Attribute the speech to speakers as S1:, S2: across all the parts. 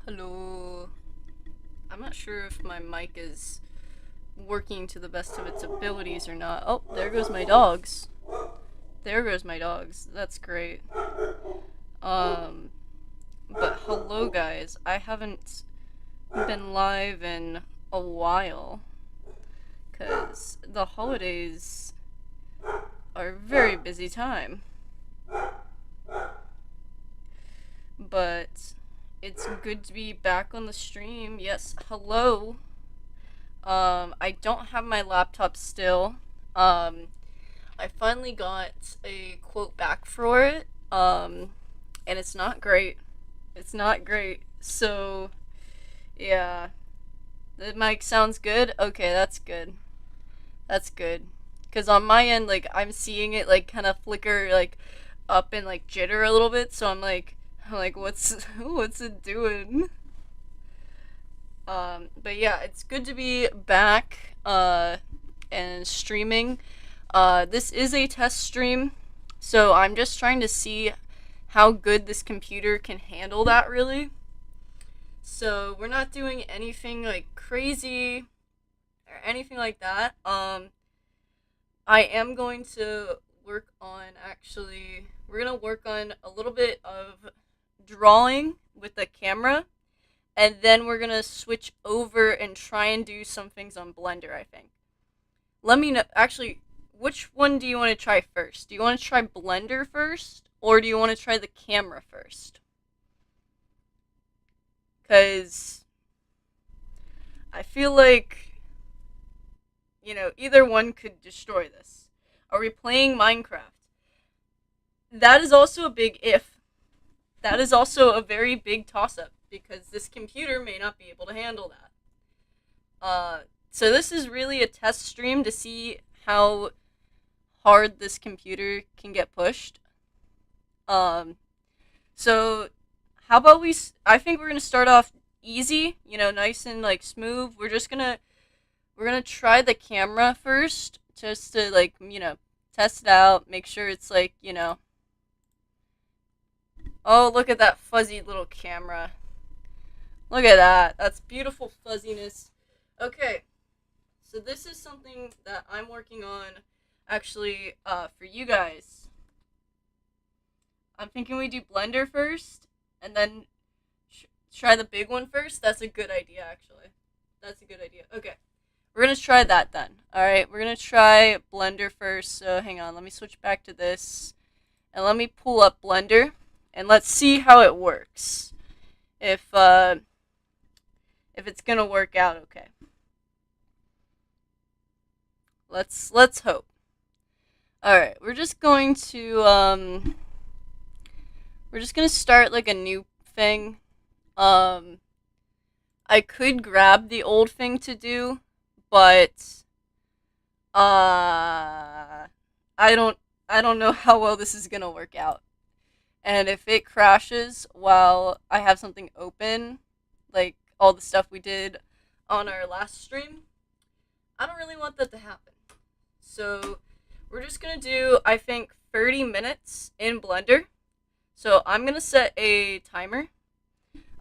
S1: Hello. I'm not sure if my mic is working to the best of its abilities or not. Oh, there goes my dogs. There goes my dogs. That's great. Um, but hello guys. I haven't been live in a while cuz the holidays are a very busy time. But it's good to be back on the stream. Yes, hello. I don't have my laptop still. Um, I finally got a quote back for it. And it's not great. It's not great. So, yeah. The mic sounds good? Okay, that's good. That's good. Because on my end, like, I'm seeing it, like, kind of flicker, like, up and, like, jitter a little bit. So I'm like, what's it doing? But yeah, it's good to be back, and streaming. This is a test stream, so I'm just trying to see how good this computer can handle that, really. So we're not doing anything like crazy or anything like that. I am going to work on actually, we're gonna work on a little bit of drawing with the camera, and then we're gonna switch over and try and do some things on Blender, I think. Let me know. Actually, which one do you want to try first? Do you want to try Blender first, or do you want to try the camera first? Because I feel like, either one could destroy this. Are we playing Minecraft? That is also a big if. That is also a very big toss up, because this computer may not be able to handle that. So this is really a test stream to see how hard this computer can get pushed. Um, so how about I think we're gonna start off easy, nice and like smooth. We're gonna try the camera first, just to like test it out, make sure it's like Oh, look at that fuzzy little camera. Look at that. That's beautiful fuzziness. Okay, so this is something that I'm working on, actually, for you guys. I'm thinking we do Blender first, and then try the big one first. That's a good idea, actually. That's a good idea. Okay, we're gonna try that then. All right, we're gonna try Blender first. So hang on, let me switch back to this, and let me pull up Blender, and let's see how it works. If it's gonna work out okay. Let's hope. All right, we're just gonna start like a new thing. Um, I could grab the old thing to do, but I don't know how well this is gonna work out. And if it crashes while I have something open, like all the stuff we did on our last stream, I don't really want that to happen. So we're just gonna do, I think, 30 minutes in Blender. So I'm gonna set a timer.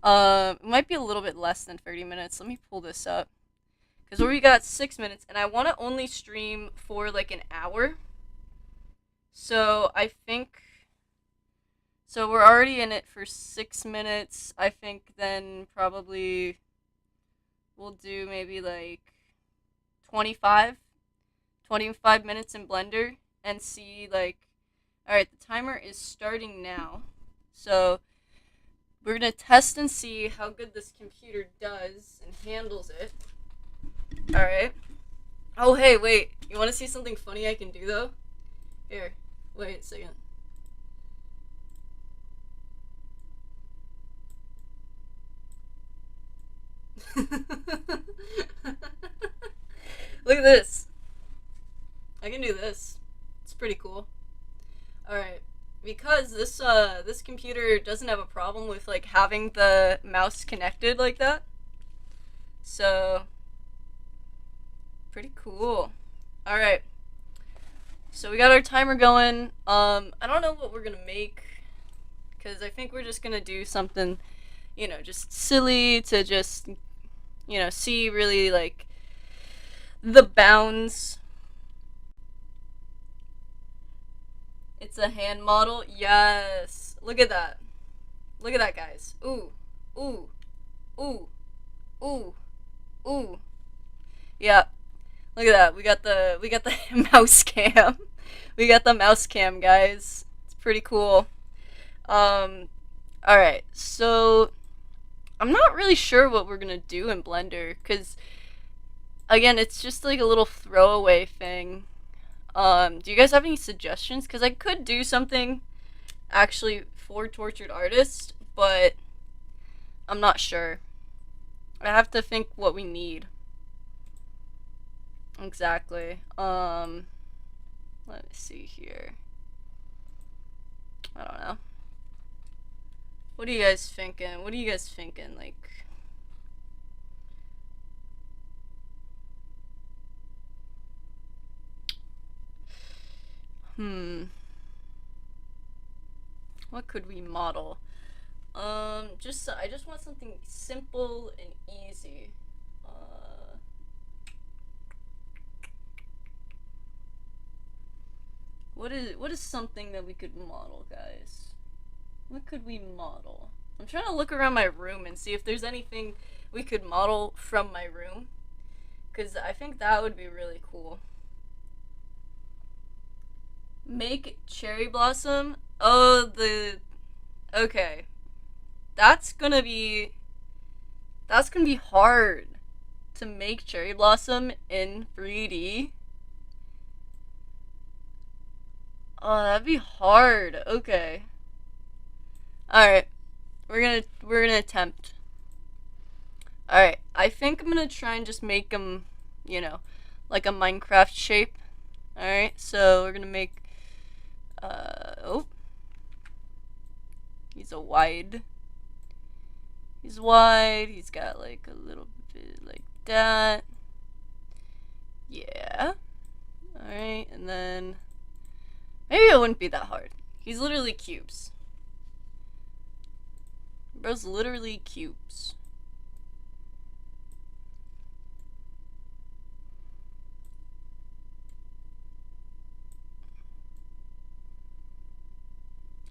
S1: It might be a little bit less than 30 minutes. Let me pull this up. Because we got 6 minutes, and I want to only stream for like an hour. So I think. So we're already in it for 6 minutes. I think then probably we'll do maybe like 25, 25 minutes in Blender and see like. Alright, the timer is starting now. So we're going to test and see how good this computer does and handles it. Alright. Oh, hey, wait. You want to see something funny I can do, though? Here. Wait a second. Look at this. I can do this. It's pretty cool. Alright. Because this computer doesn't have a problem with like having the mouse connected like that. So pretty cool. Alright. So we got our timer going. I don't know what we're gonna make, because I think we're just gonna do something, just silly to just, see really like the bounds. It's a hand model. Yes. Look at that. Look at that, guys. Ooh. Ooh. Ooh. Ooh. Ooh. Yeah. Look at that. We got the mouse cam. We got the mouse cam, guys. It's pretty cool. Um all right. So, I'm not really sure what we're going to do in Blender cuz again, it's just like a little throwaway thing. Do you guys have any suggestions? Cuz I could do something actually for Tortured Artist, but I'm not sure. I have to think what we need. Exactly. Let me see here. I don't know. What are you guys thinking? What are you guys thinking? Like, hmm, what could we model? Just I just want something simple and easy. Uh, what is something that we could model, guys? What could we model? I'm trying to look around my room and see if there's anything we could model from my room, because I think that would be really cool. Make cherry blossom. Oh, the okay. That's gonna be that's gonna be hard to make cherry blossom in 3D. Oh, that'd be hard. Okay. All right. We're gonna attempt. All right. I think I'm gonna try and just make them, you know, like a Minecraft shape. All right. So we're gonna make. Oh, he's a wide. He's wide. He's got like a little bit like that. Yeah. All right, and then maybe it wouldn't be that hard. He's literally cubes. Bro's literally cubes.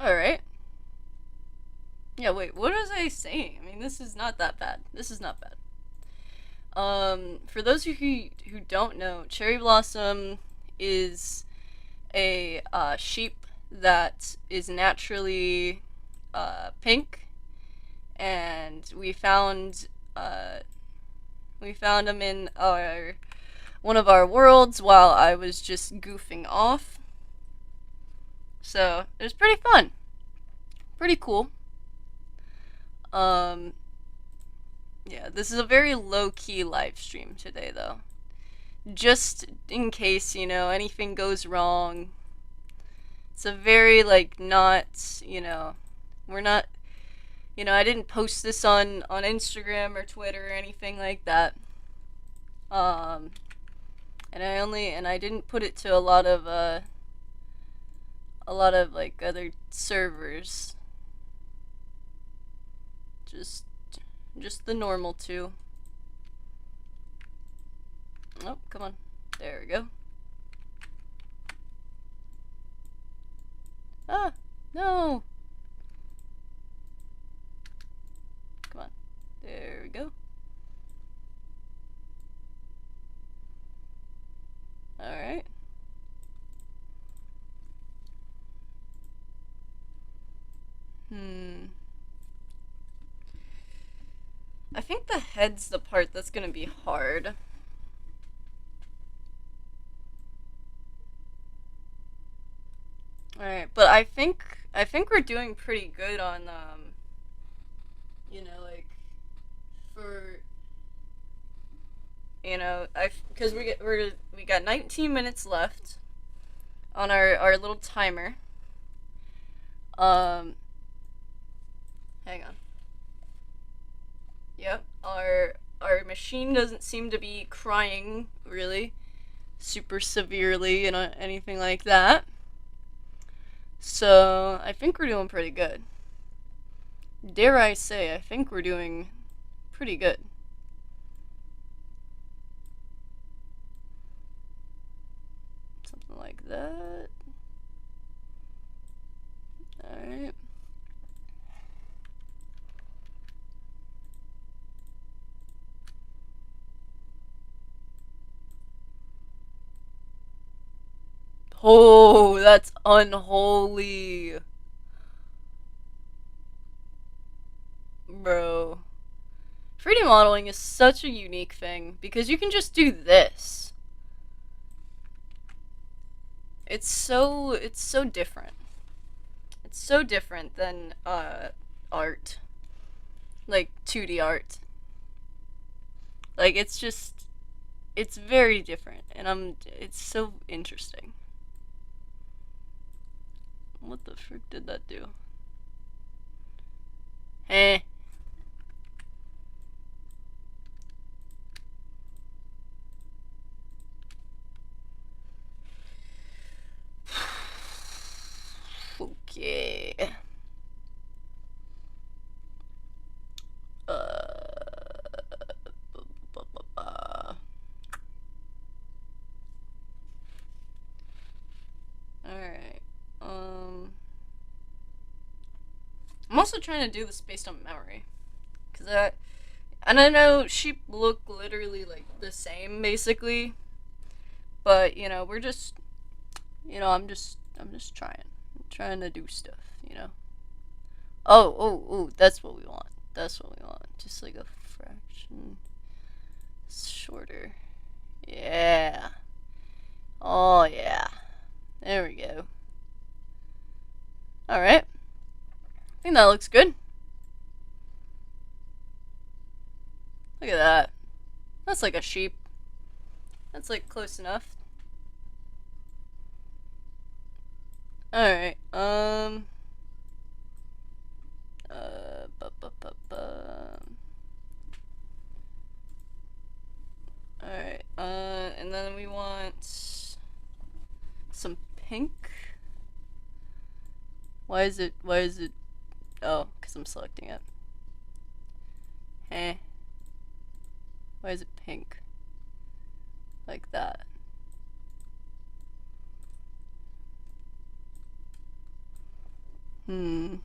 S1: Alright. Yeah, wait, what was I saying? I mean, this is not that bad. This is not bad. For those of you who don't know, Cherry Blossom is a sheep that is naturally pink, and we found him in our one of our worlds while I was just goofing off. So it was pretty fun, pretty cool. Um, yeah, this is a very low key live stream today, though. Just in case anything goes wrong. It's a very like not we're not I didn't post this on Instagram or Twitter or anything like that. Um, and I didn't put it to a lot of like other servers. Just just the normal two. Oh, come on. There we go. Ah, no. Come on. There we go. All right. Hmm. I think the head's the part that's gonna be hard. All right, but I think we're doing pretty good on like for I because we got 19 minutes left on our little timer. Um, hang on. Yep, our machine doesn't seem to be crying really super severely and anything like that. So I think we're doing pretty good. Dare I say, I think we're doing pretty good. Something like that. Alright. Oh, that's unholy. Bro. 3D modeling is such a unique thing because you can just do this. It's so different. It's so different than art. Like 2D art. Like it's very different and it's so interesting. What the frick did that do? Eh. Okay. Alright. I'm also trying to do this based on memory. And I know sheep look literally like the same basically, but we're just, I'm just trying. I'm trying to do stuff, you know. Oh, that's what we want. That's what we want. Just like a fraction shorter. Yeah. Oh, yeah. There we go. Alright. I think that looks good. Look at that. That's like a sheep. That's like close enough. Alright, Alright, and then we want some pink. Why is it, oh, because I'm selecting it. Eh. Why is it pink? Like that. Hmm.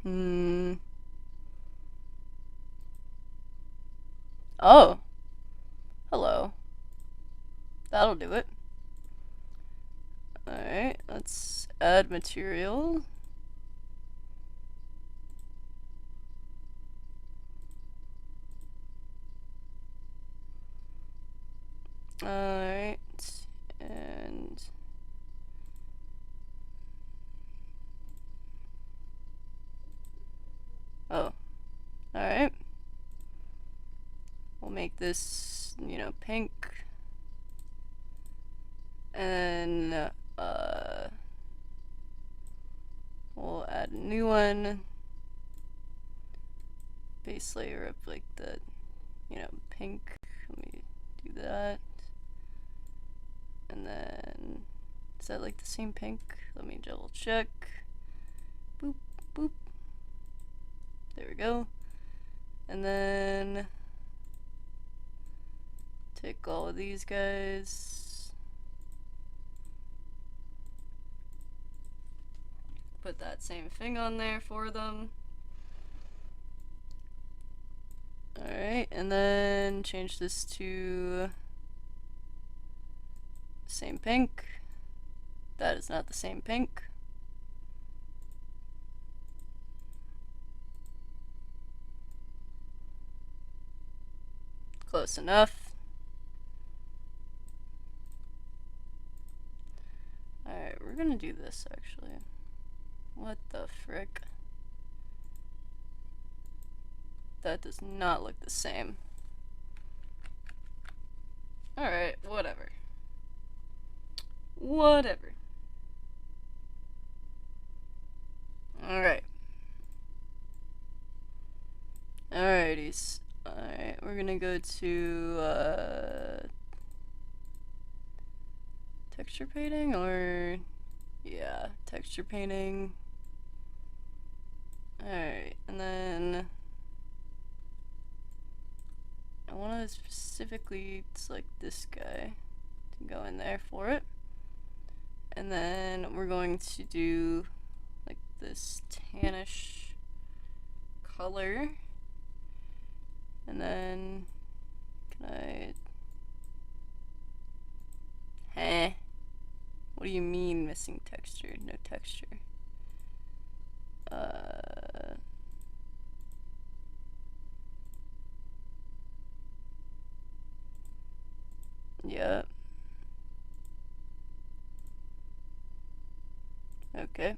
S1: Hmm. Oh. Hello. That'll do it. Alright, let's add material. Alright, and oh, alright. We'll make this, pink. And we'll add a new one. Base layer of like the, pink. Let me do that. And then, is that like the same pink? Let me double check. Boop, boop. There we go. And then take all of these guys. Put that same thing on there for them. Alright, and then change this to same pink. That is not the same pink. Close enough. Alright, we're gonna do this actually. What the frick? That does not look the same. Alright, whatever. Whatever. Alright. Alrighties. Alright, we're gonna go to Texture painting or... yeah, texture painting. Alright, and then... I want to specifically select this guy to go in there for it. And then we're going to do like this tannish color. And then can I... What do you mean missing texture? No texture. Yeah. Okay.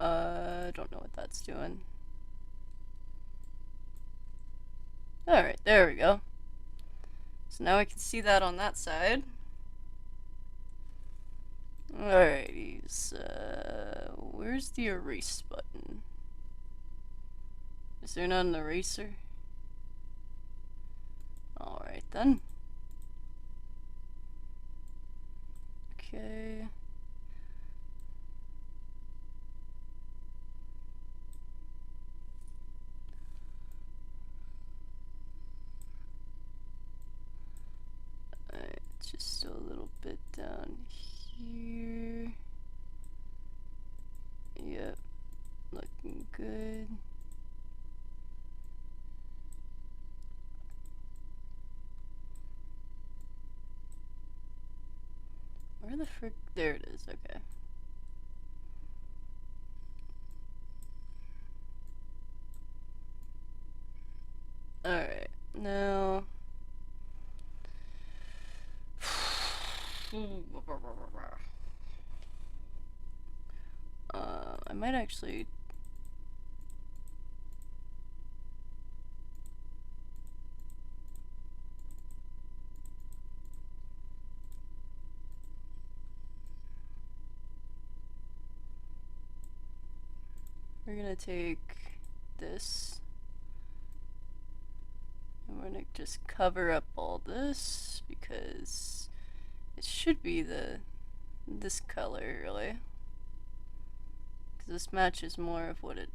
S1: I don't know what that's doing. Alright, there we go. So now I can see that on that side. Alrighties, where's the erase button? Is there not an eraser? Alright then. Okay. Alright, just a little bit down here. Yep, looking good. Where the frick? There it is, okay. Alright, now... I might actually... we're gonna take this and we're gonna just cover up all this because it should be this color really, because this matches more of what it,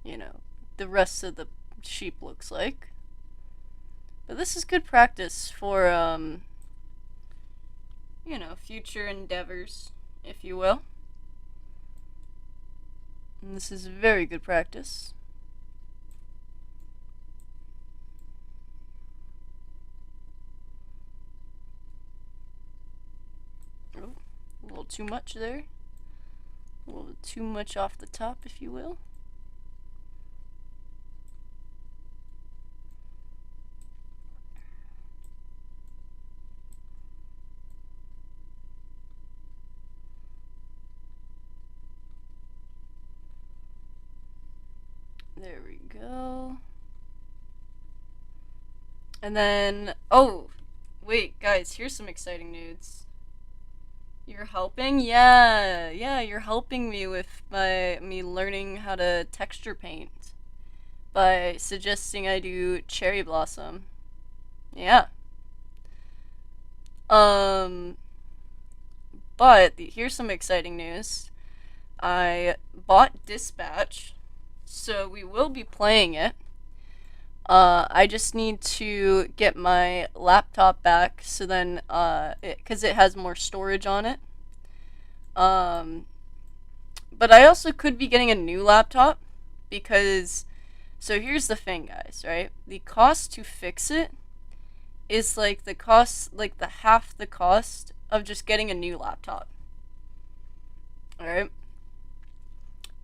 S1: you know, the rest of the sheep looks like. But this is good practice for you know, future endeavors, if you will. And this is very good practice. Oh, a little too much there. A little too much off the top, if you will. There we go. And then, oh, wait, guys, here's some exciting news. You're helping? Yeah, you're helping me with me learning how to texture paint by suggesting I do cherry blossom. Yeah. But here's some exciting news. I bought Dispatch, so we will be playing it. I just need to get my laptop back, so then, because it has more storage on it. But I also could be getting a new laptop, because, so here's the thing, guys, right? The cost to fix it is like the cost, like the half the cost of just getting a new laptop. Alright?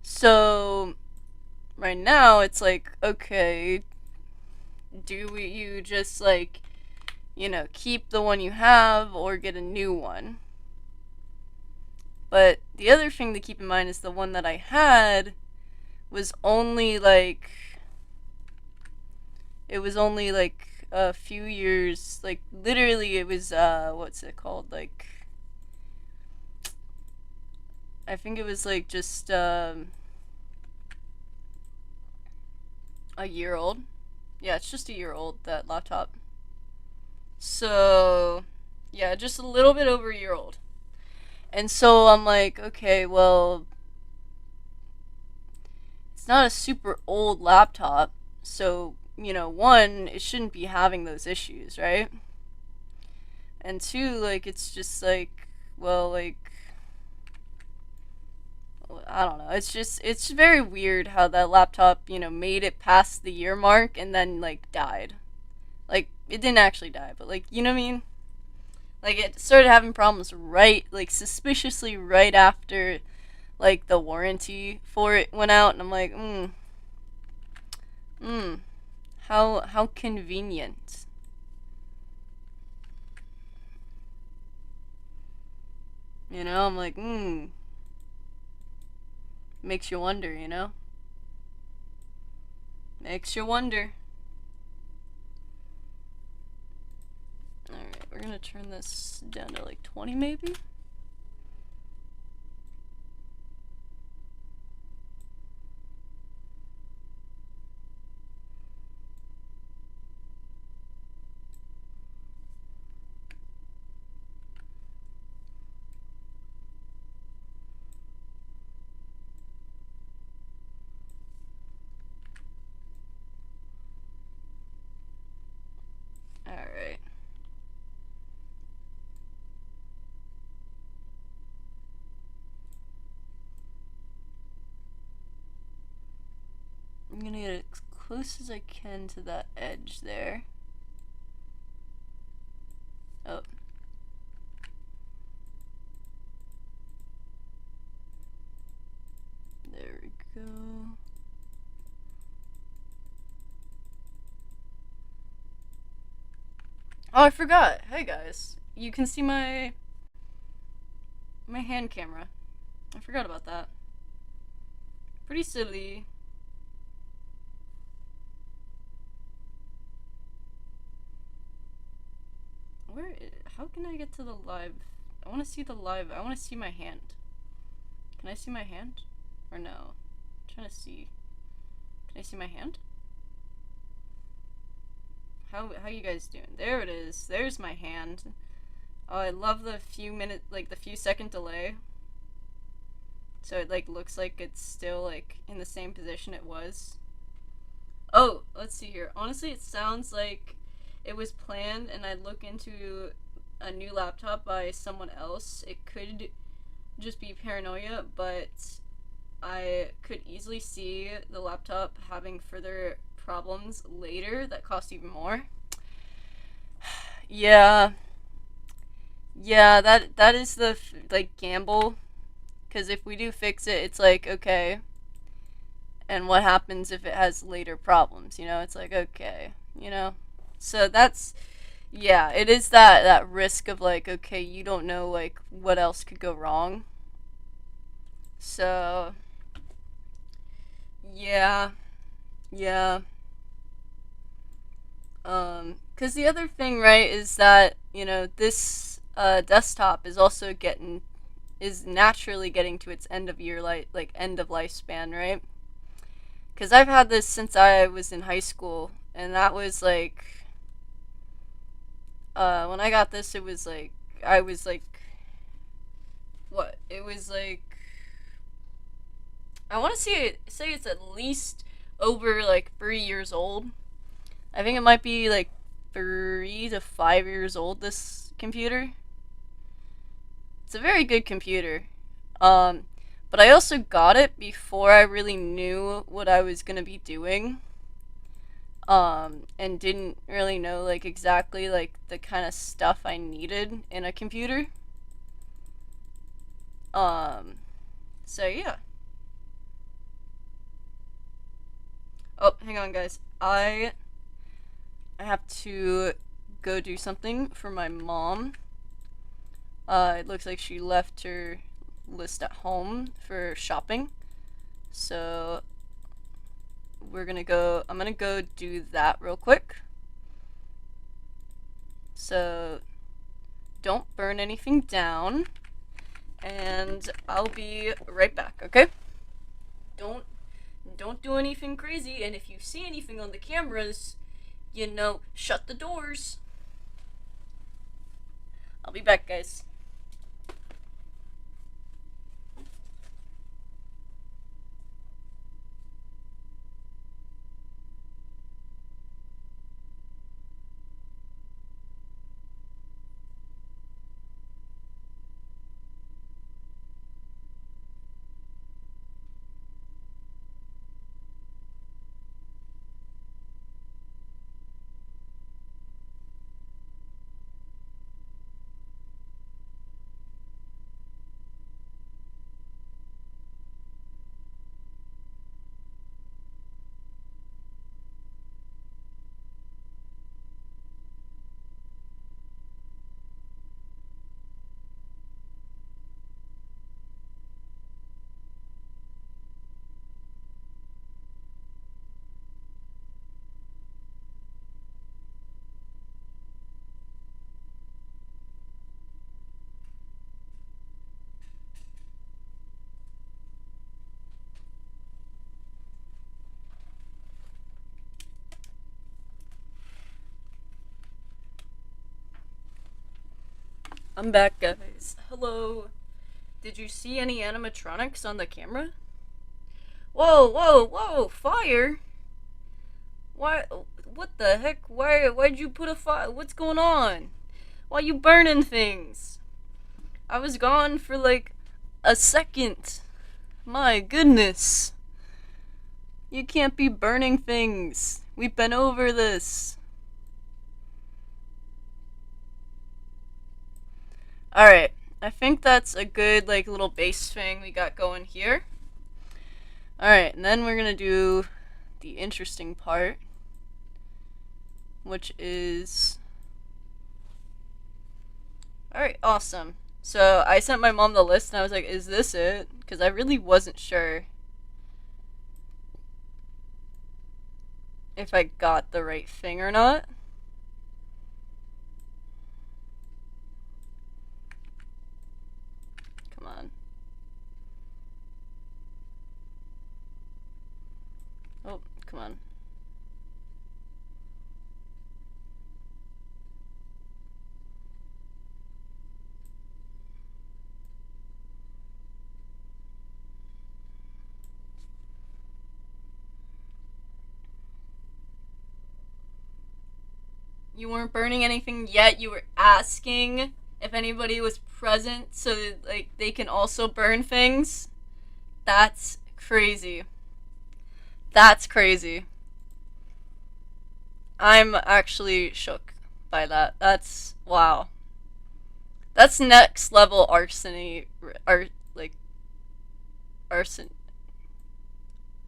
S1: So, right now, it's like, okay, do you just, like, you know, keep the one you have or get a new one? But the other thing to keep in mind is the one that I had was only, like, it was only, like, a few years, like, literally it was, what's it called, like, I think it was like just a year old. Yeah, it's just a year old, that laptop. So, yeah, just a little bit over a year old. And so I'm like, okay, well, it's not a super old laptop. So, one, it shouldn't be having those issues, right? And two, like, it's just like, well, like, I don't know. It's very weird how that laptop, made it past the year mark and then, like, died. Like, it didn't actually die, but, like, you know what I mean? Like, it started having problems right, like, suspiciously right after, like, the warranty for it went out, and I'm like, mm, how convenient. I'm like, makes you wonder, Makes you wonder. Alright, we're gonna turn this down to like 20 maybe? Alright. I'm gonna get as close as I can to that edge there. Oh. There we go. Oh, I forgot. Hey guys, you can see my hand camera. I forgot about that. Pretty silly. Where? How can I get to the live? I want to see the live. I want to see my hand. Can I see my hand? Or no? I'm trying to see. Can I see my hand? How you guys doing? There it is. There's my hand. Oh, I love the few second delay. So it like looks like it's still like in the same position it was. Oh, let's see here. Honestly, it sounds like it was planned and I look into a new laptop by someone else. It could just be paranoia, but I could easily see the laptop having further problems later that cost even more. Yeah. Yeah, that is the like gamble, cuz if we do fix it, it's like okay, and what happens if it has later problems, It's like okay. So that's yeah, it is that risk of like okay, you don't know like what else could go wrong. So yeah. Yeah. Cuz the other thing, right, is that, this desktop is also getting is naturally getting to its end of year like end of lifespan, right? Cuz I've had this since I was in high school, and that was like when I got this, it was like I was like what? It was like I want to say it's at least over like 3 years old. I think it might be like 3 to 5 years old. This computer. It's a very good computer. Um, but I also got it before I really knew what I was gonna be doing. And didn't really know like exactly like the kind of stuff I needed in a computer. Um, so yeah. Oh, hang on, guys. I have to go do something for my mom. It looks like she left her list at home for shopping. So I'm gonna go do that real quick. So don't burn anything down. and I'll be right back, okay? Don't don't do anything crazy, and if you see anything on the cameras, shut the doors. I'll be back, guys. I'm back, guys. Hello. Did you see any animatronics on the camera? Whoa, whoa, whoa! Fire! Why? What the heck? Why'd you put a fire? What's going on? Why you burning things? I was gone for like a second. My goodness. You can't be burning things. We've been over this. Alright, I think that's a good like little base thing we got going here. Alright, and then we're gonna do the interesting part, which is... Alright, awesome. So I sent my mom the list and I was like, is this it? Because I really wasn't sure if I got the right thing or not. Come on. Oh, come on. You weren't burning anything yet. You were asking if anybody was present so that, like, they can also burn things. That's crazy. That's crazy. I'm actually shook by that. That's wow. That's next level arsony, like arson,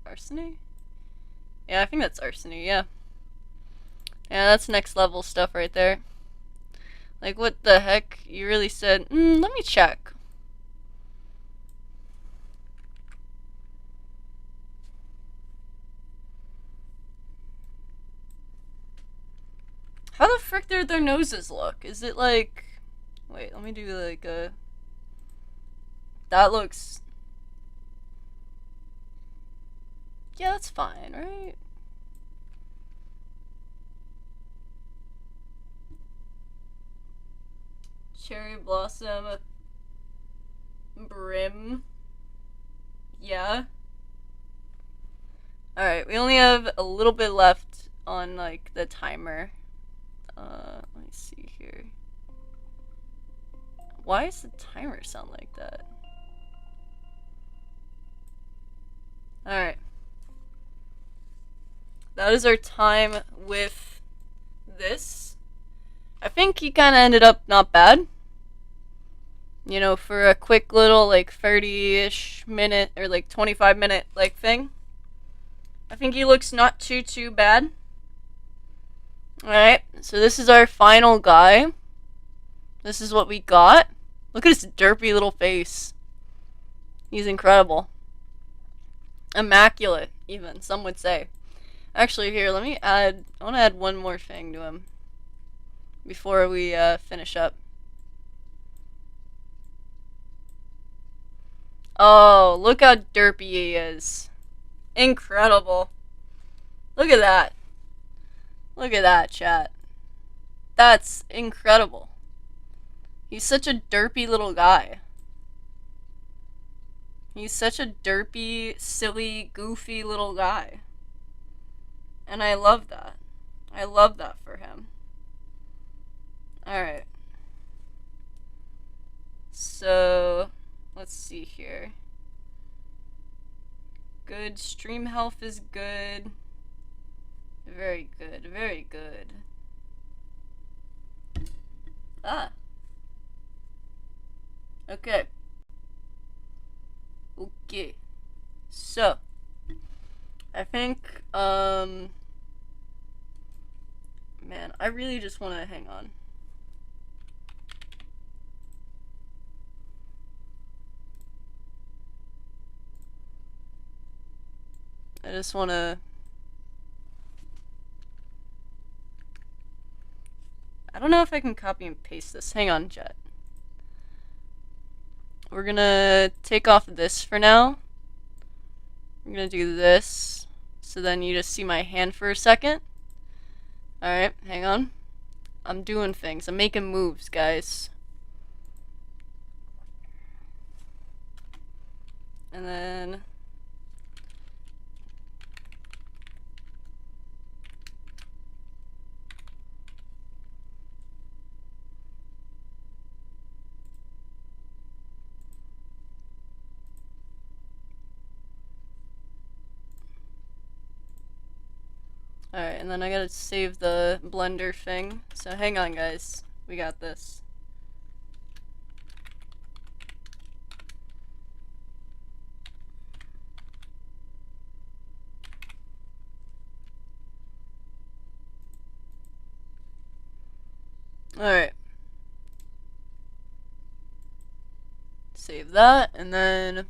S1: arsony. Yeah, I think that's arsony. Yeah. Yeah, that's next level stuff right there. Like, what the heck? You really said, let me check. How the frick do their noses look? Is it like... Wait, let me do like a... That looks... Yeah, that's fine, right? Cherry blossom brim. Yeah. Alright, we only have a little bit left on like the timer. Let me see here. Why does the timer sound like that? Alright. That is our time with this. I think he kind of ended up not bad. You know, for a quick little like 30-ish minute or like 25-minute like thing. I think he looks not too bad. Alright, so this is our final guy. This is what we got. Look at his derpy little face. He's incredible. Immaculate, even, some would say. Actually, here, let me add... I want to add one more thing to him before we finish up. Oh, look how derpy he is. Incredible. Look at that. Look at that, chat. That's incredible. He's such a derpy little guy. He's such a derpy, silly, goofy little guy. And I love that. I love that for him. Alright. So, let's see here. Good. Stream health is good. Very good. Very good. Ah. Okay. Okay. So, I think, man, I really just want to hang on. I just want to. I don't know if I can copy and paste this. Hang on, Jet. We're gonna take off this for now. I'm gonna do this. So then you just see my hand for a second. Alright, hang on. I'm doing things. I'm making moves, guys. And then... Alright, and then I gotta save the blender thing. So hang on, guys. We got this. Alright. Save that, and then...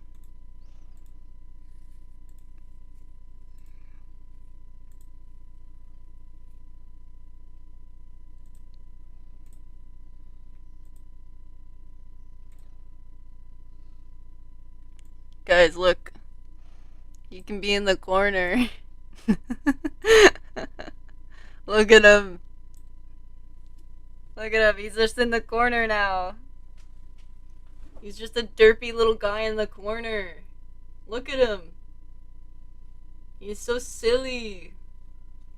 S1: Guys, look. You can be in the corner. Look at him. Look at him. He's just in the corner now. He's just a derpy little guy in the corner. Look at him. He's so silly.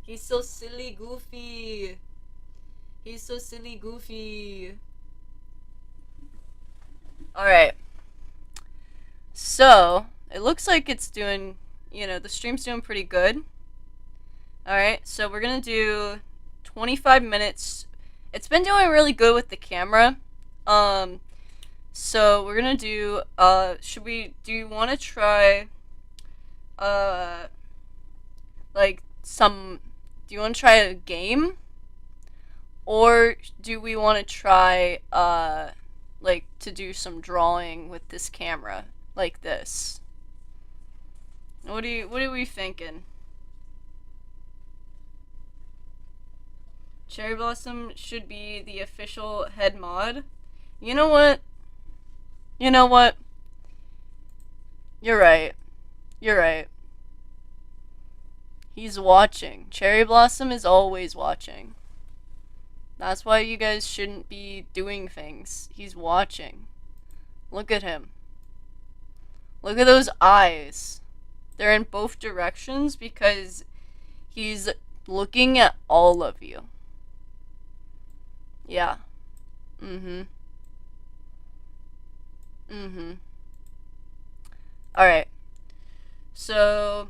S1: He's so silly, goofy. He's so silly, goofy. Alright. So, it looks like it's doing, the stream's doing pretty good. Alright, so we're gonna do 25 minutes. It's been doing really good with the camera. So we're gonna do, do you want to try, do you want to try a game? Or do we want to try, to do some drawing with this camera? Like this. What are we thinking? Cherry Blossom should be the official head mod. You know what? You're right. You're right. He's watching. Cherry Blossom is always watching. That's why you guys shouldn't be doing things. He's watching. Look at him. Look at those eyes. They're in both directions because he's looking at all of you. Yeah. Alright. So,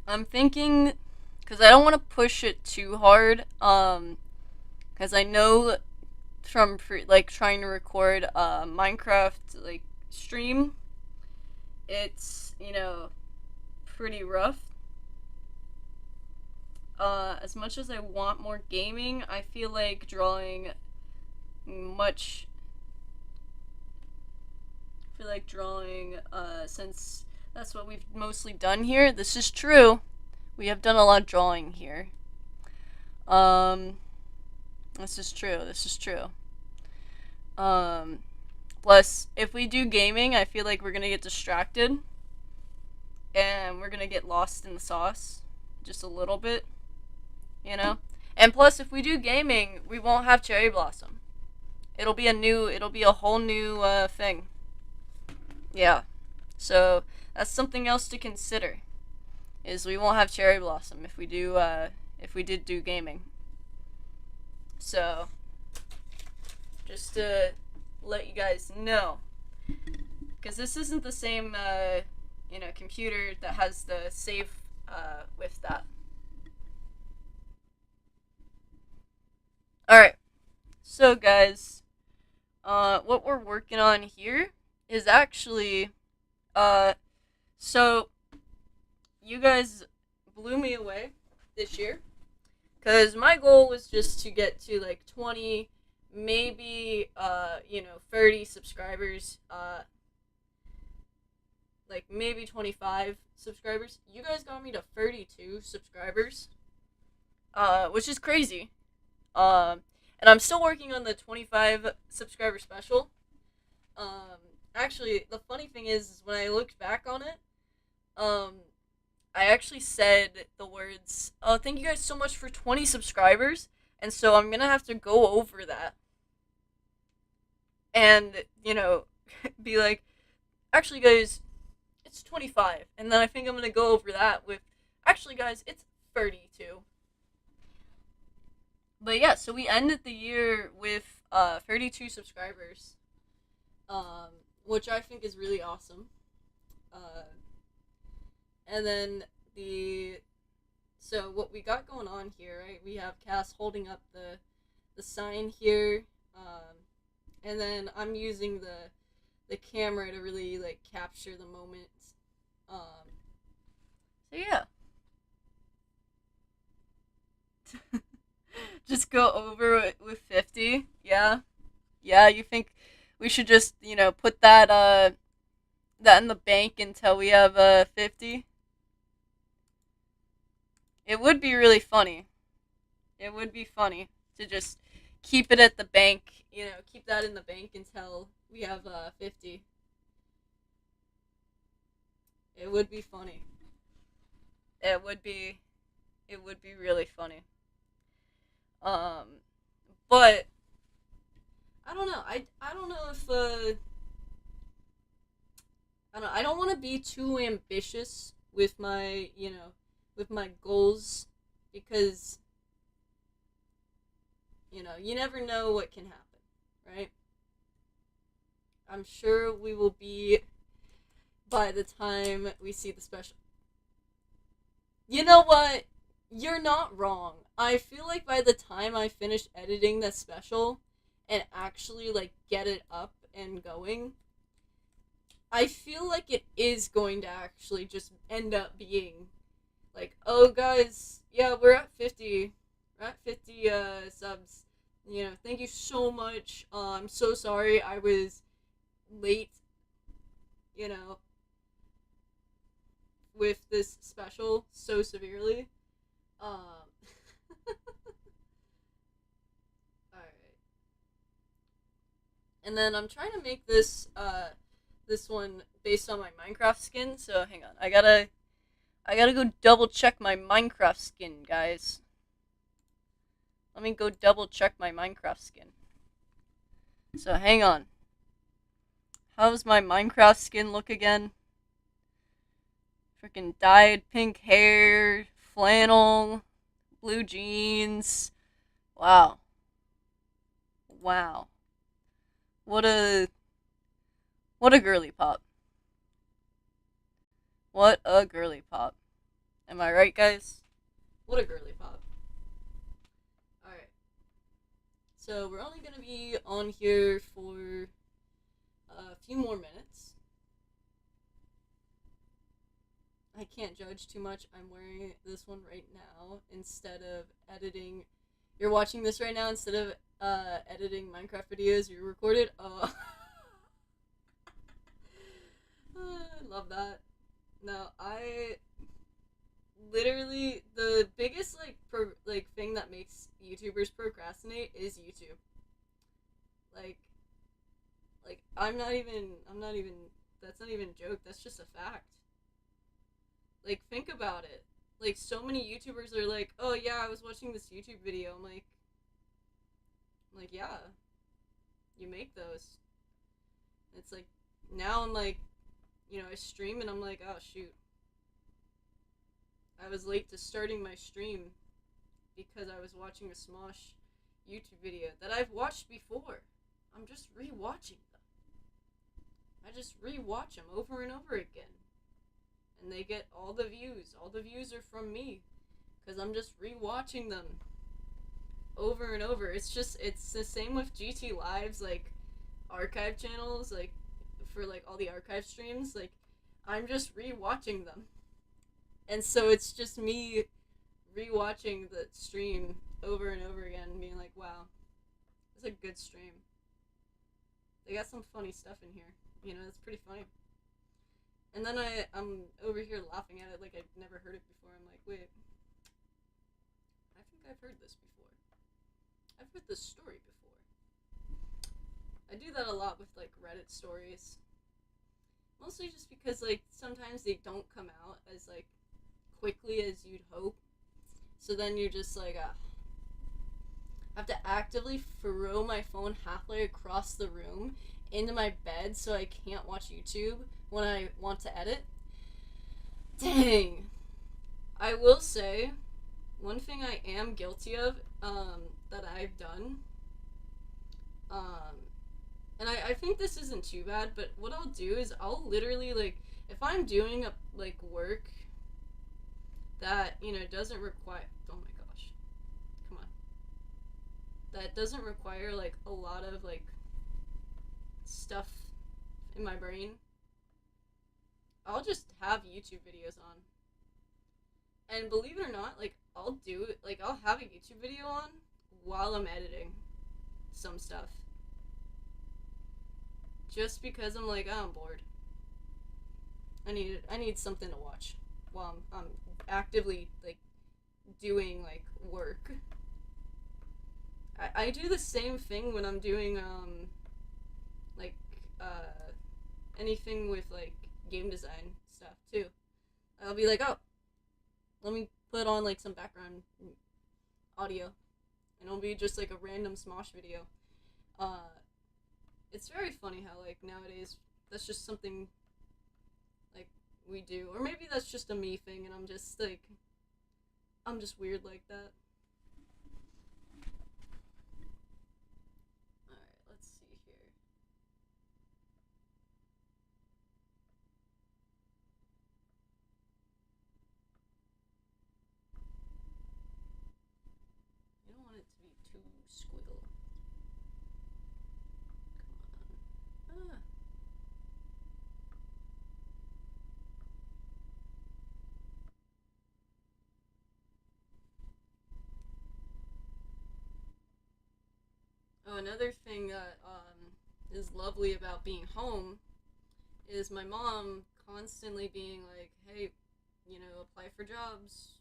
S1: I'm thinking, because I don't want to push it too hard, because I know from, trying to record a Minecraft, stream, it's, pretty rough. As much as I want more gaming, I feel like drawing since that's what we've mostly done here. This is true. We have done a lot of drawing here. This is true. Plus, if we do gaming, I feel like we're gonna get distracted and we're gonna get lost in the sauce just a little bit, you know? And plus, if we do gaming, we won't have Cherry Blossom. It'll be a whole new thing. Yeah. So, that's something else to consider. Is we won't have Cherry Blossom if we did do gaming. So, just to let you guys know, because this isn't the same computer that has the save with that. All right. So guys, what we're working on here is actually uh so you guys blew me away this year, because my goal was just to get to like 20, maybe 30 subscribers, like maybe 25 subscribers. You guys got me to 32 subscribers, which is crazy. And I'm still working on the 25 subscriber special. um Actually, the funny thing is when I looked back on it, um I actually said the words, "Oh, thank you guys so much for 20 subscribers." And so I'm gonna have to go over that and, be like, "Actually, guys, it's 25." And then I think I'm gonna go over that with, "Actually, guys, it's 32." But yeah, so we ended the year with 32 subscribers, um, which I think is really awesome. Uh, and then the so what we got going on here, right? We have Cass holding up the sign here, and then I'm using the camera to really like capture the moment. Um, so yeah, just go over it with 50. Yeah, yeah. You think we should just put that in the bank until we have 50? It would be really funny. It would be funny to just keep it at the bank, keep that in the bank until we have 50. It would be funny. It would be really funny. Um but I don't know. I don't know if I don't want to be too ambitious with my, with my goals, because you never know what can happen, right? I'm sure we will be by the time we see the special. You know what? You're not wrong. I feel like by the time I finish editing the special and actually like get it up and going, I feel like it is going to actually just end up being like, "Oh guys, yeah, we're at 50. We're at 50 subs. Thank you so much. I'm so sorry I was late, you know, with this special so severely." Um, Alright. And then I'm trying to make this one based on my Minecraft skin. So hang on, I gotta go double check my Minecraft skin, guys. Let me go double check my Minecraft skin. So hang on. How's my Minecraft skin look again? Freaking dyed pink hair, flannel, blue jeans. Wow. Wow. What a what a girly pop. What a girly pop. Am I right, guys? What a girly pop. Alright. So we're only gonna be on here for a few more minutes. I can't judge too much. I'm wearing this one right now instead of editing. You're watching this right now instead of editing Minecraft videos you recorded. Oh, I love that. No, I literally the biggest like thing that makes YouTubers procrastinate is YouTube. Like Like, I'm not even, that's not even a joke, that's just a fact. Like, think about it. Like, so many YouTubers are like, oh yeah, I was watching this YouTube video. I'm like, yeah, you make those. It's like, now I'm like, I stream and I'm like, oh shoot, I was late to starting my stream because I was watching a Smosh YouTube video that I've watched before. I'm just rewatching them. I just rewatch them over and over again. And they get all the views. All the views are from me because I'm just rewatching them over and over. It's the same with GT Lives, like archive channels, like for like all the archive streams. Like, I'm just rewatching them. And so it's just me rewatching the stream over and over again, being like, wow, it's a good stream. They got some funny stuff in here. It's pretty funny. And then I'm over here laughing at it like I've never heard it before. I'm like, wait, I think I've heard this before. I've heard this story before. I do that a lot with like Reddit stories. Mostly just because like sometimes they don't come out as like quickly as you'd hope. So then you're just like, I have to actively throw my phone halfway across the room into my bed so I can't watch YouTube when I want to edit. Dang. I will say, one thing I am guilty of, that I've done, and I think this isn't too bad, but what I'll do is I'll literally, like, if I'm doing like work that, doesn't require, oh my gosh, come on, that doesn't require, like, a lot of, like, stuff in my brain, I'll just have YouTube videos on. And believe it or not, like, I'll do it, like, I'll have a YouTube video on while I'm editing some stuff. Just because I'm like, oh, I'm bored. I need something to watch while I'm actively, like, doing, like, work. I do the same thing when I'm doing, like, anything with, like, game design stuff, too. I'll be like, oh, let me put on, like, some background audio. And it'll be just, like, a random Smosh video. It's very funny how, like, nowadays, that's just something, like, we do. Or maybe that's just a me thing, and I'm just, like, I'm just weird like that. Alright, let's see here. You don't want it to be too squiggle. Come on. Ah. Oh, another thing that is lovely about being home is my mom constantly being like, hey, apply for jobs.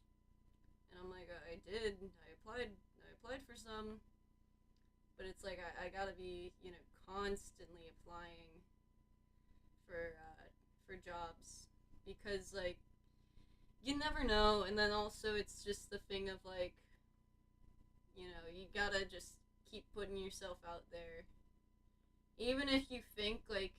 S1: And I'm like, I did. I applied for some. But it's like, I gotta be, constantly applying for jobs. Because, like, you never know. And then also, it's just the thing of, like, you gotta just keep putting yourself out there. Even if you think, like,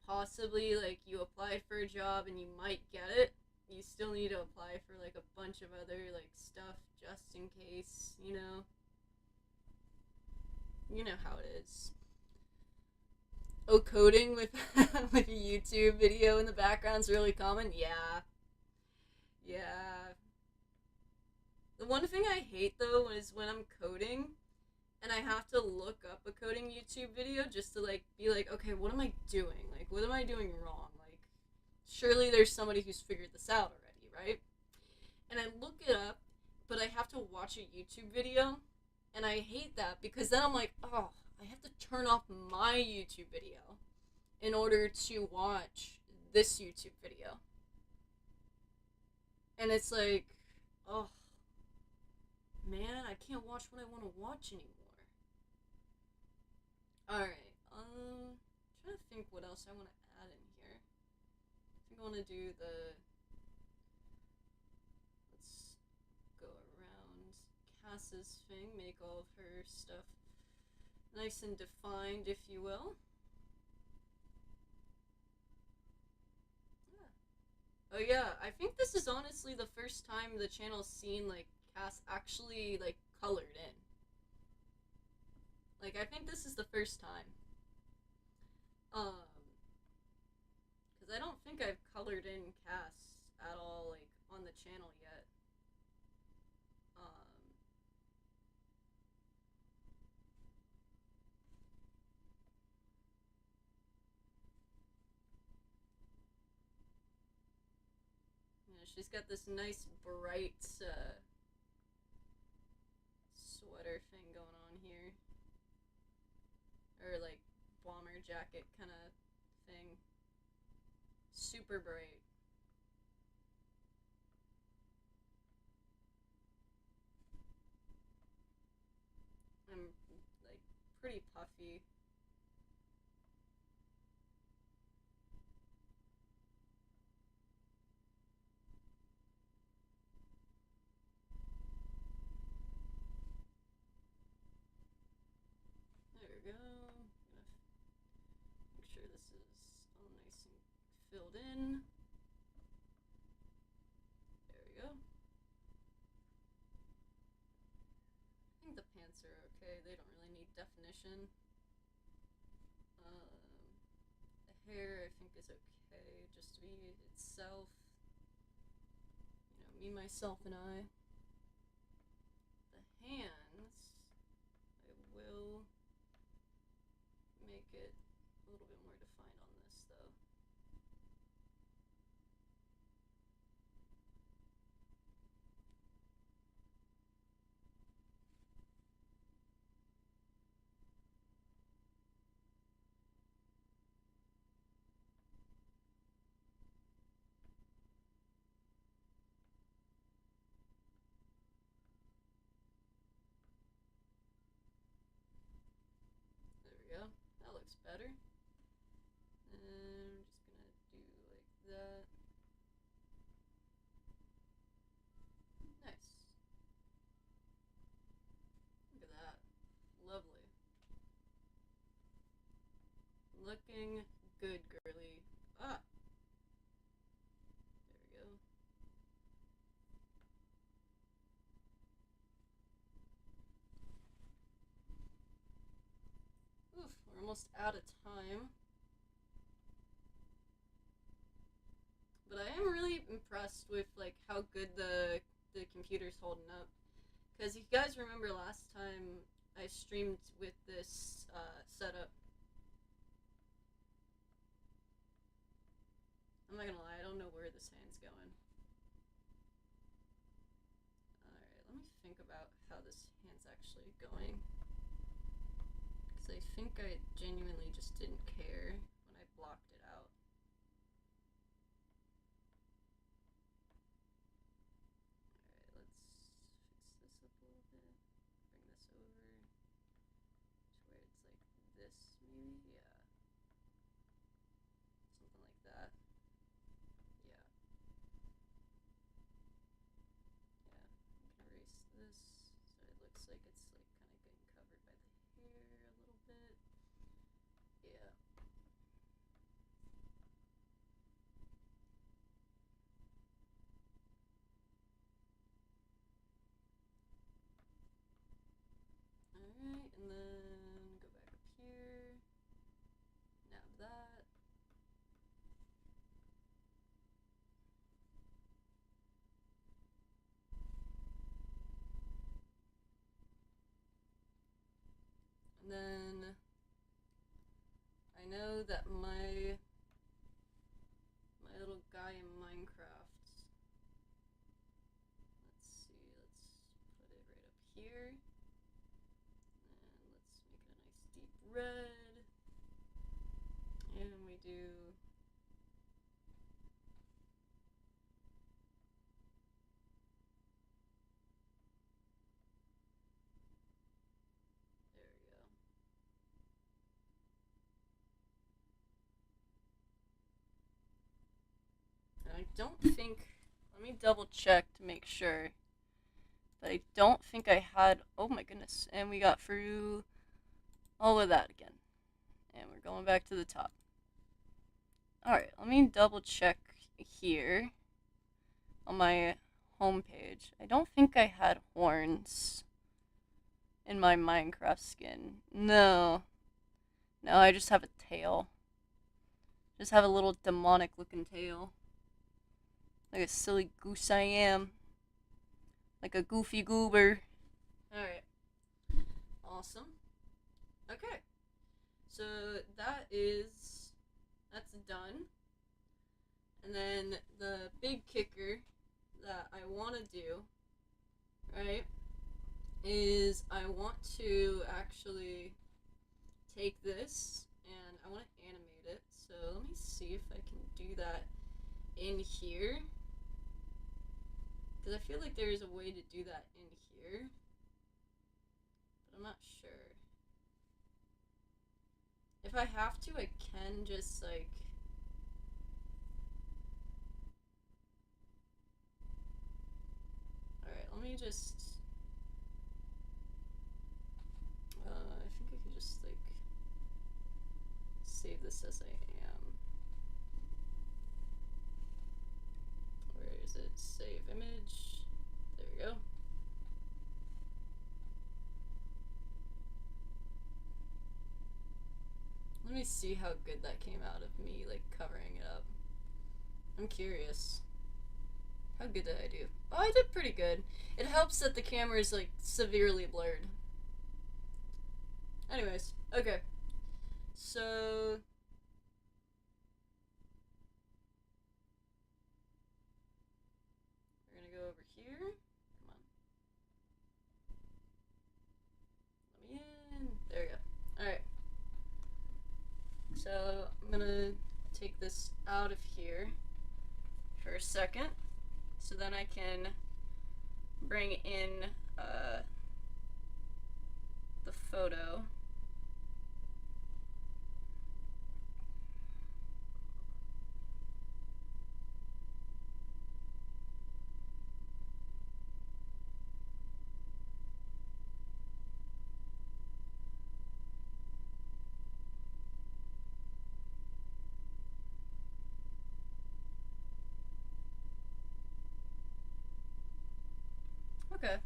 S1: possibly, like, you applied for a job and you might get it, you still need to apply for, like, a bunch of other, like, stuff just in case, you know? You know how it is. Oh, coding with with a YouTube video in the background's really common? Yeah. Yeah. The one thing I hate, though, is when I'm coding and I have to look up a coding YouTube video just to, like, be like, okay, what am I doing? Like, what am I doing wrong? Like, surely there's somebody who's figured this out already, right? And I look it up, but I have to watch a YouTube video, and I hate that because then I'm like, oh, I have to turn off my YouTube video in order to watch this YouTube video. And it's like, oh, man, I can't watch what I want to watch anymore. Alright, trying to think what else I want to add in here. I think I want to do the. Let's go around Cass's thing, make all of her stuff nice and defined, if you will. Yeah. Oh yeah, I think this is honestly the first time the channel's seen like Cass actually like colored in. Like I think this is the first time. Because I don't think I've colored in Cass at all like on the channel yet. Um, she's got this nice bright sweater thing going on here. Or like bomber jacket kind of thing. Super bright. I'm like pretty puffy. There we go. Gonna make sure this is all nice and filled in. There we go. I think the pants are okay. They don't really need definition. The hair I think is okay, just to be itself. You know, me, myself, and I. The hands, I will make it a little bit more defined on this though. There we go. That looks better. And I'm just gonna do like that. Nice. Look at that. Lovely. Looking good, girly. Ah! There we go. Oof, we're almost out of time. But I am really impressed with like how good the computer's holding up. Because if you guys remember last time I streamed with this setup, I'm not gonna lie, I don't know where this hand's going. Alright, let me think about how this hand's actually going. Because I think I genuinely just didn't care when I blocked it out. Alright, let's fix this up a little bit. Bring this over to where it's like this, maybe? Yeah. Something like that. Yeah. Yeah. I'm gonna erase this so it looks like it's like kind of getting covered by the hair a little bit. Yeah. Alright, and then go back up here. Nab that. And then I know that my little guy in Minecraft. Let's see, let's put it right up here. And let's make it a nice deep red. And we do there we go. I don't think. Let me double check to make sure. But I don't think I had. Oh my goodness. And we got through all of that again. And we're going back to the top. Alright, let me double check here on my homepage. I don't think I had horns in my Minecraft skin. No. No, I just have a tail. Just have a little demonic looking tail. Like a silly goose I am. Like a goofy goober. Alright. Awesome. Okay. So that's done. And then the big kicker that I want to do, right, is I want to actually take this and I want to animate it. So let me see if I can do that in here. Because I feel like there is a way to do that in here. But I'm not sure. If I have to, I can just like... Alright, let me just... I think I can just like save this as I am. Where is it? Save image. There we go. Let me see how good that came out of me, like, covering it up. I'm curious. How good did I do? Oh, I did pretty good. It helps that the camera is, like, severely blurred. Anyways, okay. So... we're gonna go over here. Come on. Let me in. There we go. Alright. So I'm gonna take this out of here for a second, so then I can bring in the photo. Okay.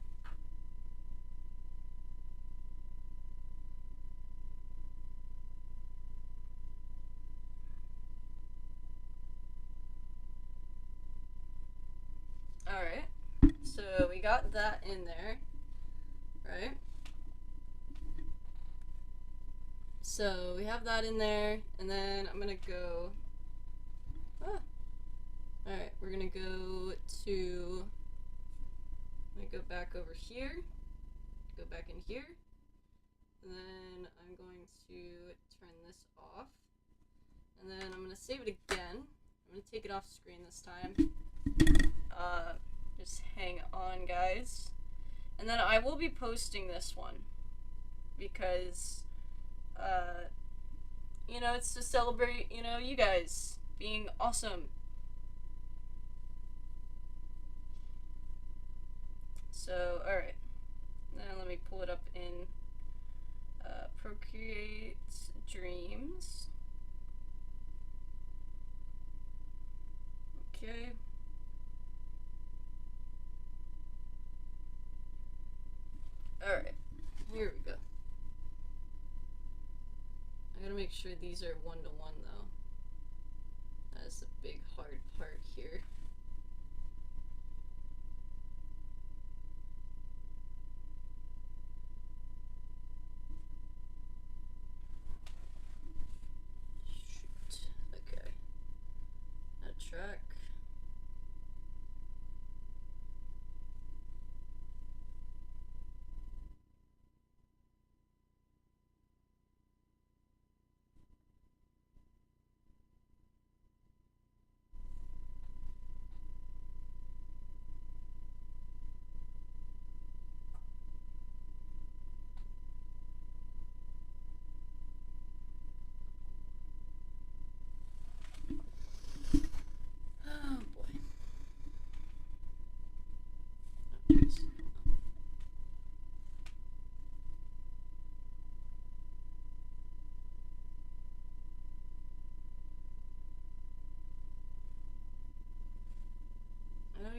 S1: Alright. So we got that in there, right? So we have that in there, and then I'm gonna go... Ah. Alright, we're gonna go to... I'm gonna go back over here, go back in here, and then I'm going to turn this off, and then I'm gonna save it again. I'm gonna take it off screen this time. Just hang on, guys. And then I will be posting this one because, you know, it's to celebrate, you know, you guys being awesome. So, alright. Now let me pull it up in Procreate Dreams. Okay. Alright, here we go. I gotta make sure these are 1-to-1 though. That is the big hard part here. Shoot. Okay. Add track.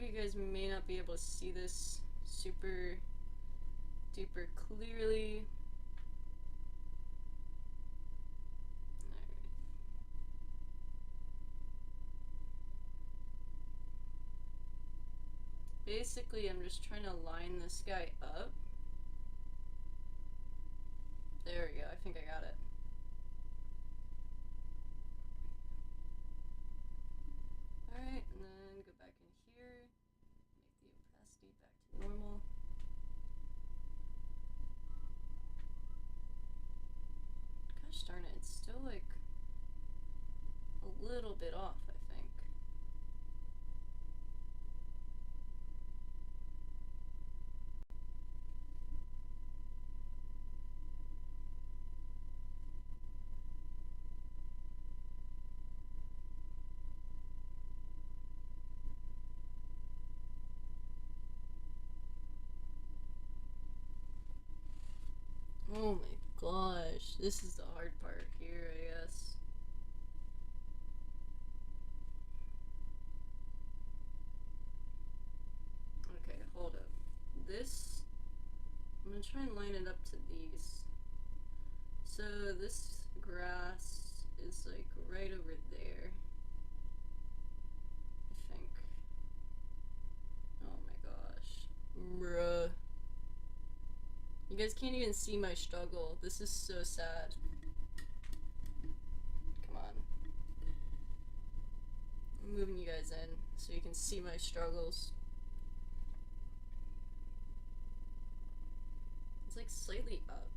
S1: you guys may not be able to see this super duper clearly. Basically, I'm just trying to line this guy up. There we go, I think I got it. Alright, and then go back in here, make the opacity back to normal. Gosh darn it, it's still like a little bit off, I think. Oh my gosh, this is the hard part here, I guess. Okay, hold up. This, I'm gonna try and line it up to these. So this grass is like right over there, I think. Oh my gosh. Bruh. You guys can't even see my struggle. This is so sad. Come on. I'm moving you guys in so you can see my struggles. It's like slightly up.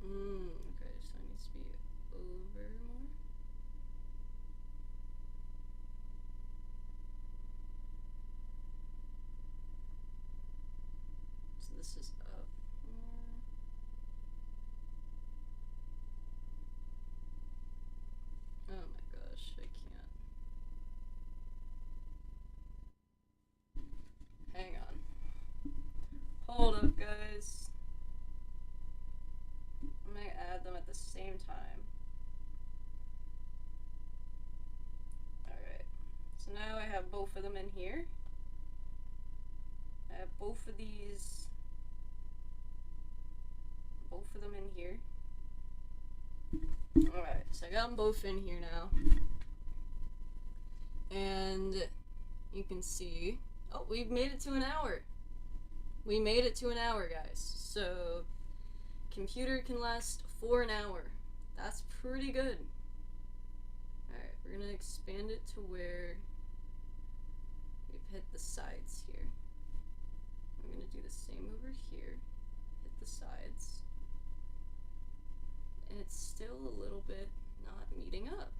S1: Okay, so it needs to be over more. So this is up more. Oh my gosh, I can't. Hang on. Hold up, guys. I'm gonna add them at the same time. Alright. So now I have both of them in here. I have both of these. Both of them in here. Alright, so I got them both in here now. And you can see. Oh, we've made it to an hour. We made it to an hour, guys. So computer can last for an hour. That's pretty good. Alright, we're gonna expand it to where we've hit the sides here. I'm gonna do the same over here. Hit the sides. And it's still a little bit not meeting up.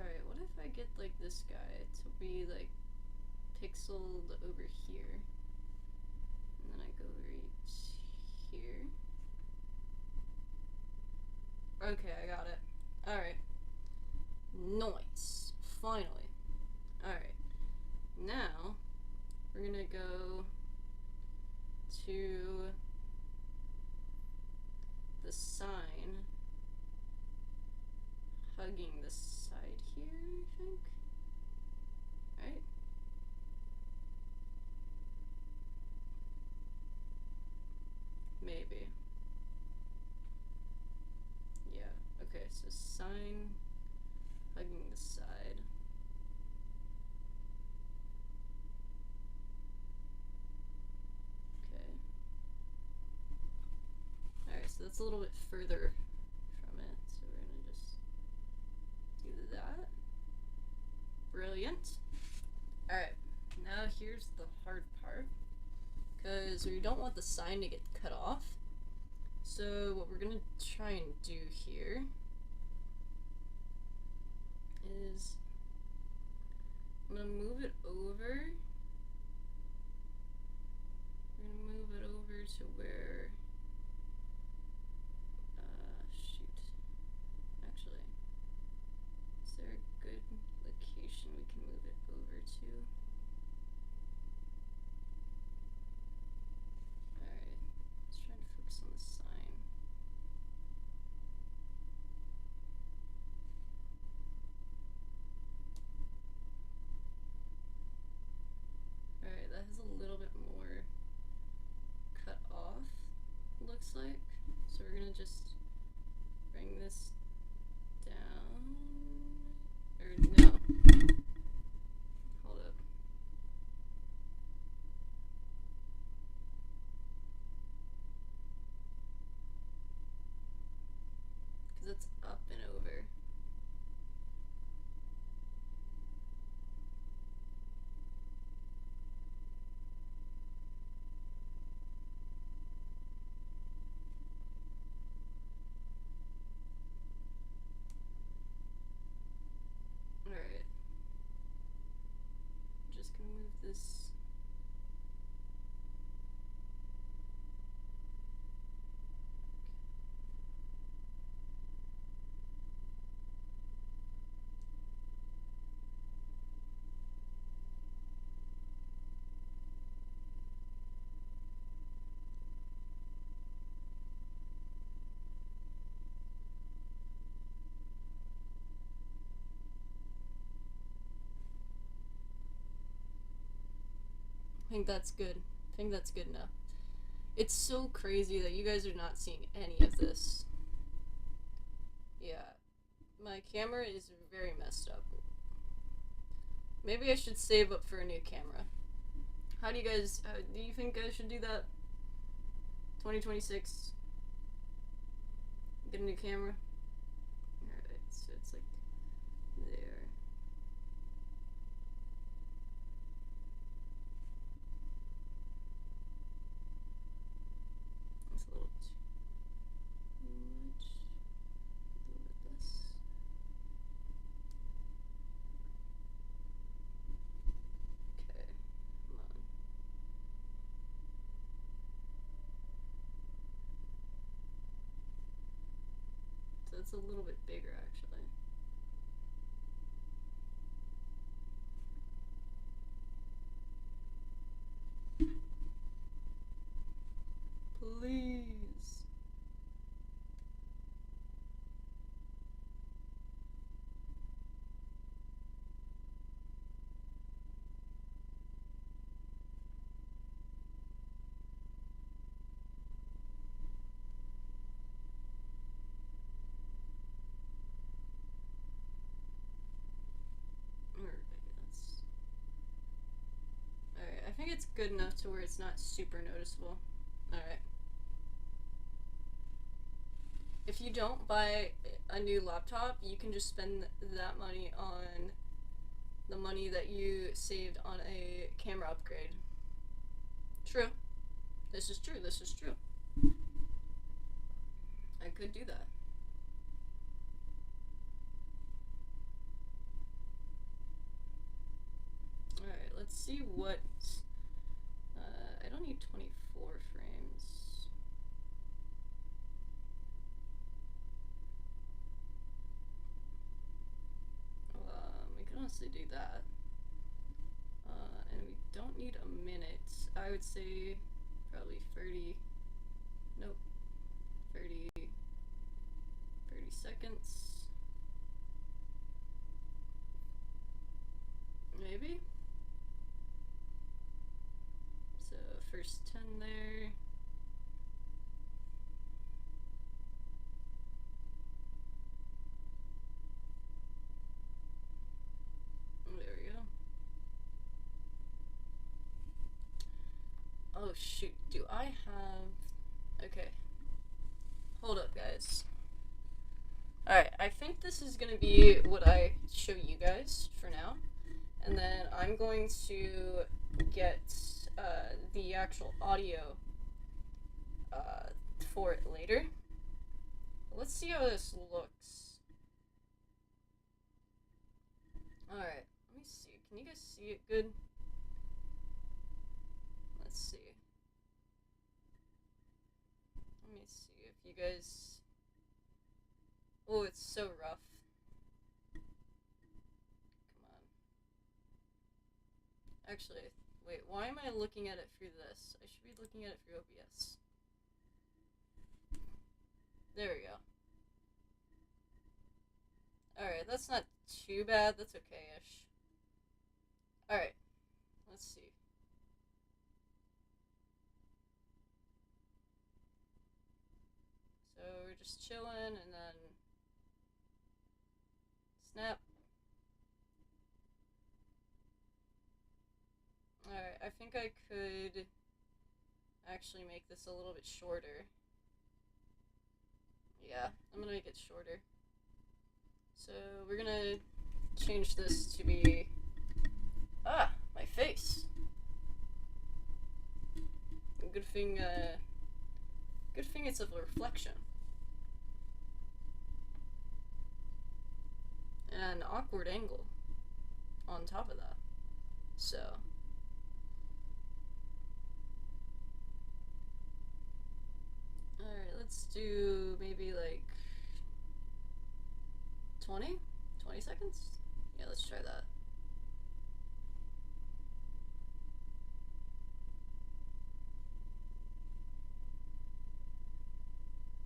S1: Alright, what if I get like this guy to be like pixeled over here? And then I go right here. Okay, I got it. Alright. Nice. Finally. Alright. Now, we're gonna go to the sign hugging the side here, I think. Right? Maybe. Yeah, okay, so sign hugging the side. Okay. Alright, so that's a little bit further from it, so we're gonna just do that. Brilliant. Alright, now here's the hard part. because we don't want the sign to get cut off. So what we're gonna try and do here is I'm gonna move it over. We're gonna move it over to where shoot. Actually, is there a good location we can move it over to? Alright, let's try to focus on the sign. Alright, that has a little bit more cut off, looks like. So we're gonna just bring this down. Or no. Hold up. Because it's up and over. Alright. I'm just gonna move this. I think that's good. I think that's good enough. It's so crazy that you guys are not seeing any of this. Yeah. My camera is very messed up. Maybe I should save up for a new camera. How do you guys, do you think I should do that? 2026? Get a new camera? Alright, so it's like there. That's a little too much. A little bit less. Okay, come on. So it's a little bit bigger actually. Please. Alright, I think it's good enough to where it's not super noticeable. Alright. If you don't buy a new laptop, you can just spend that money on the money that you saved on a camera upgrade. True. This is true. This is true. I could do that. Alright, let's see what... I don't need 24 frames. We can honestly do that. And we don't need a minute. I would say probably 30... Nope. 30 seconds. Maybe? So first 10 there. There we go. Oh shoot, do I have... Okay. Hold up, guys. Alright, I think this is gonna be what I show you guys for now. And then I'm going to get the actual audio for it later. Let's see how this looks. Alright, let me see. Can you guys see it good? Let's see. Let me see if you guys... Oh, it's so rough. Come on. Actually, wait, why am I looking at it through this? I should be looking at it through OBS. There we go. Alright, that's not too bad. That's okay-ish. Alright, let's see. So we're just chilling, and then snap. Alright, I think I could actually make this a little bit shorter. Yeah, I'm gonna make it shorter. So we're gonna change this to be... Ah, my face. Good thing it's a reflection. And an awkward angle on top of that. So... Alright, let's do maybe like 20 seconds? Yeah, let's try that.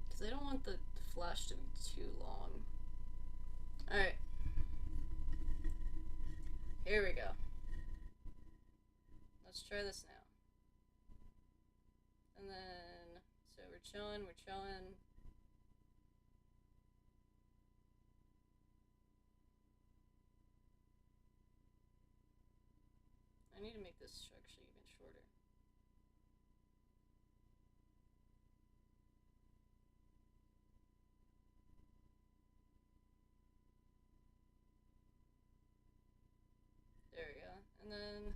S1: Because I don't want the flash to be too long. Alright. Here we go. Let's try this now. And then, so we're chilling. I need to make this actually even shorter. There we go. And then,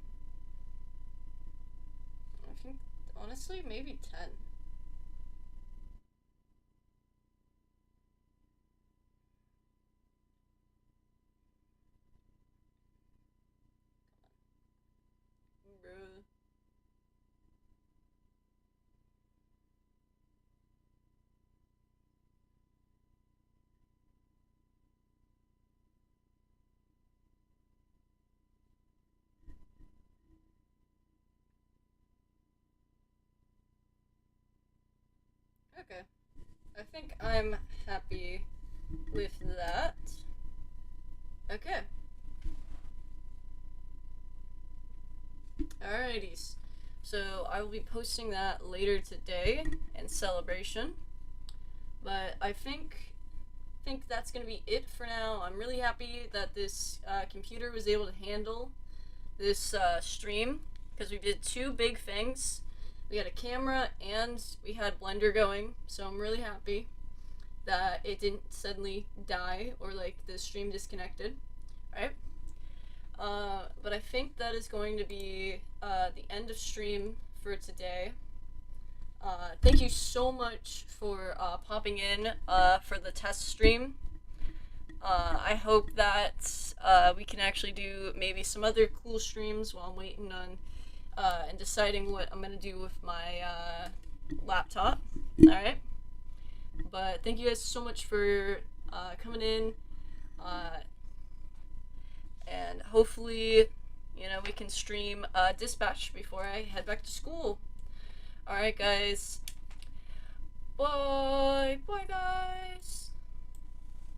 S1: I think, honestly, maybe 10. Bruh. Okay. I think I'm happy with that. Okay. Alrighties. So I will be posting that later today in celebration. But I think that's gonna be it for now. I'm really happy that this computer was able to handle this stream, because we did two big things. We had a camera and we had Blender going, so I'm really happy that it didn't suddenly die or like the stream disconnected, right? But I think that is going to be the end of stream for today. Thank you so much for popping in for the test stream. I hope that we can actually do maybe some other cool streams while I'm waiting on and deciding what I'm gonna do with my laptop. Alright? But thank you guys so much for coming in. And hopefully, you know, we can stream Dispatch before I head back to school. Alright, guys. Bye. Bye, guys.